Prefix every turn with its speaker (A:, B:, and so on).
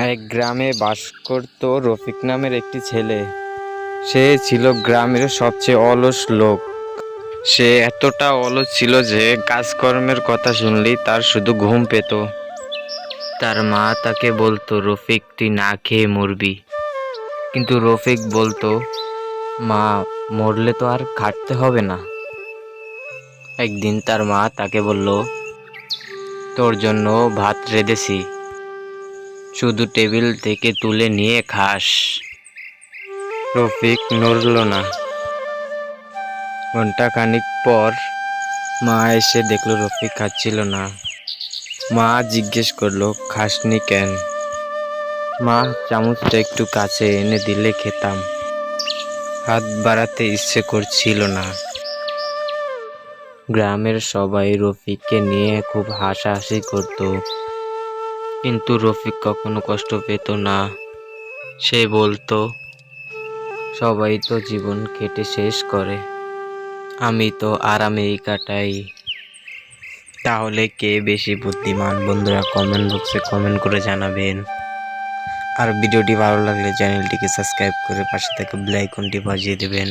A: এক গ্রামে বাস করত রফিক নামের একটি ছেলে। সে ছিল গ্রামের সবচেয়ে অলস লোক। সে এতটা অলস ছিল যে কাজকর্মের কথা শুনলেই তার শুধু ঘুম পেত। তার মা তাকে বলতো, রফিক তুই না খেয়ে মরবি। কিন্তু রফিক বলতো, মা, মরলে তো আর খাটতে হবে না। একদিন তার মা তাকে বলল, তোর জন্য ভাত রেঁধেছি, শুধু টেবিল থেকে তুলে নিয়ে খাস। রফিক নড়ল না। ঘন্টাখানিক পর মা এসে দেখলো রফিক খাচ্ছিল না। মা জিজ্ঞেস করলো, খাসনি কেন? মা চামচটা একটু কাছে এনে দিলে খেতাম, হাত বাড়াতে ইচ্ছে করছিল না। গ্রামের সবাই রফিককে নিয়ে খুব হাসাহাসি করত, কিন্তু রফিক কখনো কষ্ট পেত না। সে বলতো, সবাই তো জীবন কেটে শেষ করে, আমি তো আরামেই কাটাই। তাহলে কে বেশি বুদ্ধিমান? বন্ধুরা কমেন্ট বক্সে কমেন্ট করে জানাবেন। আর ভিডিওটি ভালো লাগলে চ্যানেলটিকে সাবস্ক্রাইব করে পাশে থাকা বেল আইকনটি বাজিয়ে দেবেন।